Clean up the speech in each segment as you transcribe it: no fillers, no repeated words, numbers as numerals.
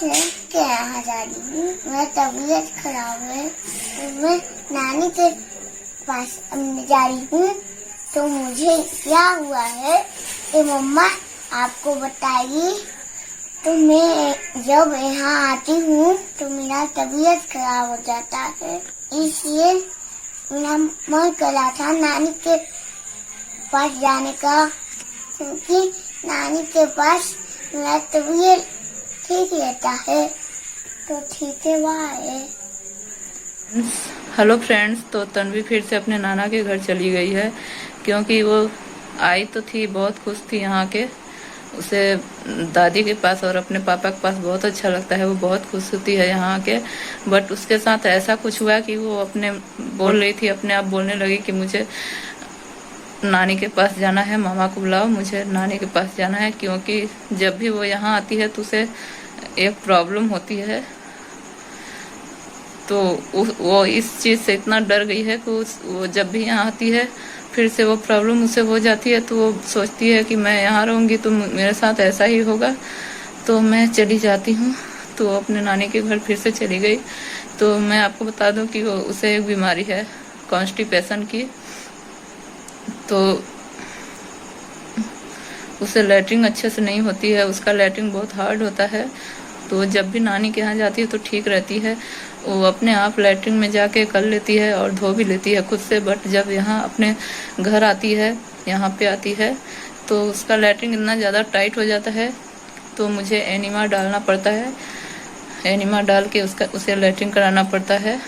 मैं के यहाँ जा रही हूँ, मेरा तबीयत खराब है तो मैं नानी के पास जा रही हूँ। तो मुझे क्या हुआ है तो मम्मा आपको बताइए। तो मैं जब यहाँ आती हूँ तो मेरा तबीयत खराब हो जाता है, इसलिए मेरा मन कर रहा था नानी के पास जाने का, क्योंकि नानी के पास मेरा तबीयत ठीक रहता है। तो ठीक है, बाय। हेलो फ्रेंड्स, तो तन्वी फिर से अपने नाना के घर चली गई है, क्योंकि वो आई तो थी, बहुत खुश थी यहाँ के। उसे दादी के पास और अपने पापा के पास बहुत अच्छा लगता है, वो बहुत खुश होती है यहाँ के। बट उसके साथ ऐसा कुछ हुआ कि वो अपने बोल रही थी, अपने आप बोलने लगी कि मुझे नानी के पास जाना है, मामा को बुलाओ, मुझे नानी के पास जाना है। क्योंकि जब भी वो यहाँ आती है तो उसे एक प्रॉब्लम होती है, तो वो इस चीज़ से इतना डर गई है कि वो जब भी यहाँ आती है फिर से वो प्रॉब्लम उसे हो जाती है। तो वो सोचती है कि मैं यहाँ रहूँगी तो मेरे साथ ऐसा ही होगा, तो मैं चली जाती हूँ। तो वो अपने नानी के घर फिर से चली गई। तो मैं आपको बता दूं कि उसे एक बीमारी है कॉन्स्टिपेशन की, तो उसे लैट्रिन अच्छे से नहीं होती है, उसका लैट्रिन बहुत हार्ड होता है। तो जब भी नानी के यहाँ जाती है तो ठीक रहती है, वो अपने आप लैट्रिन में जाके कर लेती है और धो भी लेती है खुद से। बट जब यहाँ अपने घर आती है, यहाँ पे आती है, तो उसका लैट्रिन इतना ज़्यादा टाइट हो जाता है, तो मुझे एनिमा डालना पड़ता है। एनिमा डाल के उसे लैट्रिन कराना पड़ता है।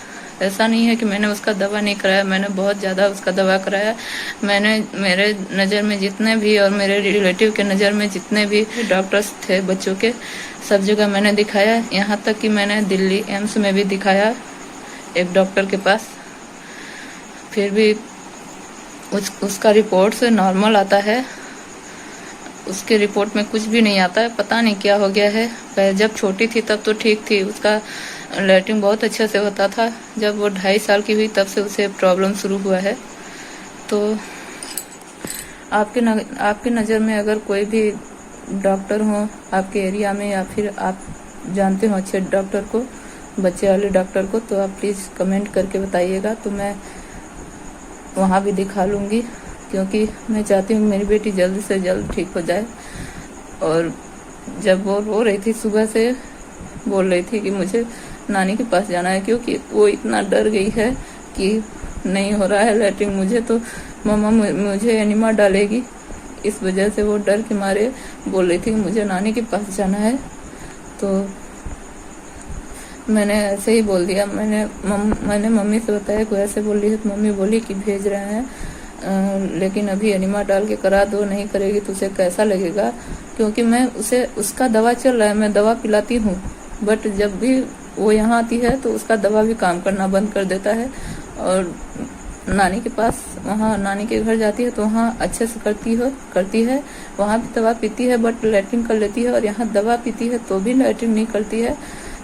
ऐसा नहीं है कि मैंने उसका दवा नहीं कराया, मैंने बहुत ज़्यादा उसका दवा कराया। मैंने मेरे नज़र में जितने भी और मेरे रिलेटिव के नज़र में जितने भी डॉक्टर्स थे बच्चों के, सब जगह मैंने दिखाया। यहाँ तक कि मैंने दिल्ली एम्स में भी दिखाया एक डॉक्टर के पास, फिर भी उसका रिपोर्ट से नॉर्मल आता है, उसके रिपोर्ट में कुछ भी नहीं आता है। पता नहीं क्या हो गया है। जब छोटी थी तब तो ठीक थी, उसका लैट्रिन बहुत अच्छे से होता था। जब वो 2.5 साल की हुई तब से उसे प्रॉब्लम शुरू हुआ है। तो आपके नज़र में अगर कोई भी डॉक्टर हो आपके एरिया में, या फिर आप जानते हो अच्छे डॉक्टर को, बच्चे वाले डॉक्टर को, तो आप प्लीज़ कमेंट करके बताइएगा। तो मैं वहाँ भी दिखा लूँगी, क्योंकि मैं चाहती हूँ मेरी बेटी जल्द से जल्द ठीक हो जाए। और जब वो रो रही थी, सुबह से बोल रही थी कि मुझे नानी के पास जाना है, क्योंकि वो इतना डर गई है कि नहीं हो रहा है लैट्रिन, मुझे तो मम्मा मुझे एनिमा डालेगी। इस वजह से वो डर के मारे बोल रही थी कि मुझे नानी के पास जाना है। तो मैंने ऐसे ही बोल दिया। मैंने मम्मी से बताया कोई ऐसे बोल रही है, तो मम्मी बोली कि भेज रहे हैं, लेकिन अभी एनिमा डाल के करा दो, नहीं करेगी तो उसे कैसा लगेगा। क्योंकि मैं उसका दवा चल रहा है, मैं दवा पिलाती हूँ, बट जब भी वो यहाँ आती है तो उसका दवा भी काम करना बंद कर देता है। और नानी के पास, वहाँ नानी के घर जाती है तो वहाँ अच्छे से करती है, वहाँ भी दवा पीती है बट लैट्रिन कर लेती है, और यहाँ दवा पीती है तो भी लैट्रिन नहीं करती है।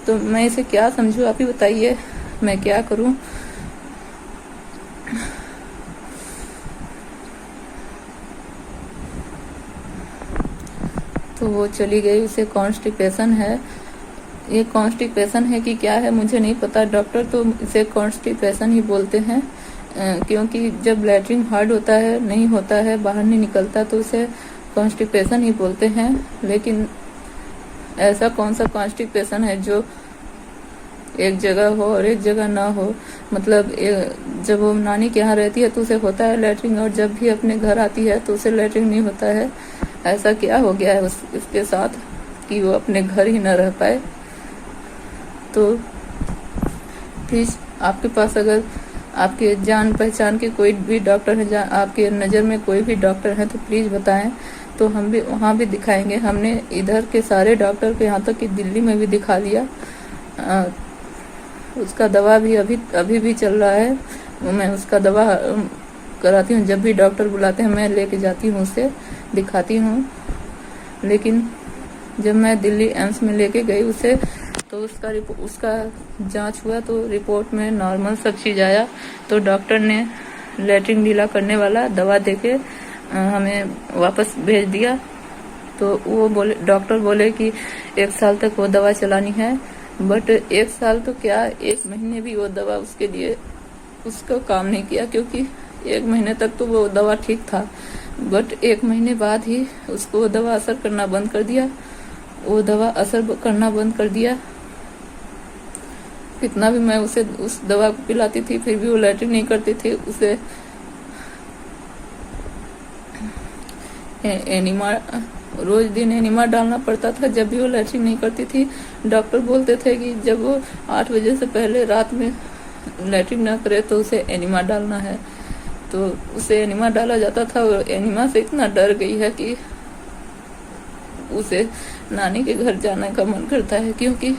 तो मैं इसे क्या समझूँ, आप ही बताइए, मैं क्या करूँ। तो वो चली गई, उसे कॉन्स्टिपेशन है। ये कॉन्स्टिपेशन है कि क्या है मुझे नहीं पता, डॉक्टर तो इसे कॉन्स्टिपेशन ही बोलते हैं, क्योंकि जब लैट्रिन हार्ड होता है, नहीं होता है, बाहर नहीं निकलता, तो उसे कॉन्स्टिपेशन ही बोलते हैं। लेकिन ऐसा कौन सा कॉन्स्टिपेशन है जो एक जगह हो और एक जगह ना हो। मतलब जब वो नानी के यहाँ रहती है तो उसे होता है लैट्रिन, और जब भी अपने घर आती है तो उसे लैट्रिन नहीं होता है। ऐसा क्या हो गया है इसके साथ कि वो अपने घर ही न रह पाए। तो प्लीज़ आपके पास अगर आपके जान पहचान के कोई भी डॉक्टर है, आपके नज़र में कोई भी डॉक्टर है, तो प्लीज़ बताएं, तो हम भी वहाँ भी दिखाएंगे। हमने इधर के सारे डॉक्टर को, यहाँ तक कि दिल्ली में भी दिखा लिया। उसका दवा भी अभी भी चल रहा है। मैं उसका दवा कराती हूँ, जब भी डॉक्टर बुलाते हैं मैं लेके जाती हूँ, उसे दिखाती हूँ। लेकिन जब मैं दिल्ली एम्स में लेके गई उसे, तो उसका जांच हुआ तो रिपोर्ट में नॉर्मल सब चीज़ आया। तो डॉक्टर ने लैट्रिन ढीला करने वाला दवा देके हमें वापस भेज दिया। तो वो बोले, डॉक्टर बोले कि 1 साल तक वो दवा चलानी है। बट 1 साल तो क्या, 1 महीने भी वो दवा उसके लिए उसका काम नहीं किया, क्योंकि 1 महीने तक तो वो दवा ठीक था, बट 1 महीने बाद ही उसको वो दवा असर करना बंद कर दिया। वो दवा असर करना बंद कर दिया। कितना भी मैं उसे उस दवा को पिलाती थी फिर भी वो लैट्रिन नहीं करती थी। उसे एनिमा, रोज दिन एनिमा डालना पड़ता था जब भी वो लैट्रिन नहीं करती थी। डॉक्टर बोलते थे कि जब वो 8 बजे से पहले रात में लैट्रिन ना करे तो उसे एनिमा डालना है। तो उसे एनिमा डाला जाता था और एनिमा से इतना डर गई है कि उसे नानी के घर जाने का मन करता है, क्योंकि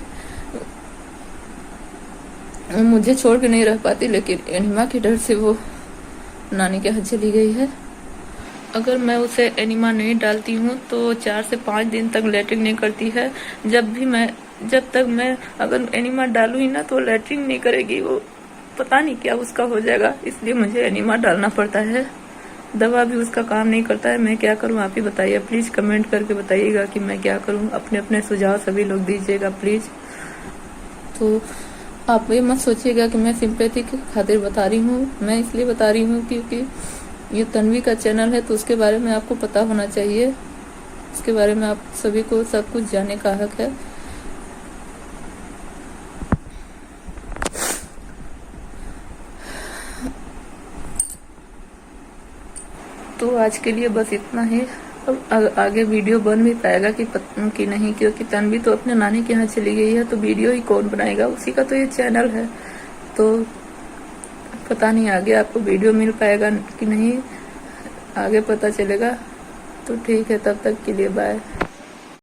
वो मुझे छोड़ के नहीं रह पाती, लेकिन एनिमा के डर से वो नानी के यहाँ चली गई है। अगर मैं उसे एनिमा नहीं डालती हूँ तो 4 से 5 दिन तक लैट्रिन नहीं करती है। जब तक मैं अगर एनिमा डालूँ ही ना तो लैट्रिन नहीं करेगी, वो पता नहीं क्या उसका हो जाएगा, इसलिए मुझे एनिमा डालना पड़ता है। दवा भी उसका काम नहीं करता है। मैं क्या करूँ आप ही बताइए, प्लीज कमेंट करके बताइएगा कि मैं क्या करूँ। अपने अपने सुझाव सभी लोग दीजिएगा प्लीज। तो आप ये मत सोचिएगा कि मैं सिंपैथी की खातिर बता रही हूँ, मैं इसलिए बता रही हूँ क्योंकि ये तन्वी का चैनल है तो उसके बारे में आपको पता होना चाहिए। उसके बारे में आप सभी को सब कुछ जानने का हक है। तो आज के लिए बस इतना ही। अब आगे वीडियो बन भी पाएगा कि नहीं, क्योंकि तन्वी तो अपने नानी के यहाँ चली गई है, तो वीडियो ही कौन बनाएगा, उसी का तो ये चैनल है। तो पता नहीं आगे आपको वीडियो मिल पाएगा कि नहीं, आगे पता चलेगा। तो ठीक है, तब तक के लिए बाय।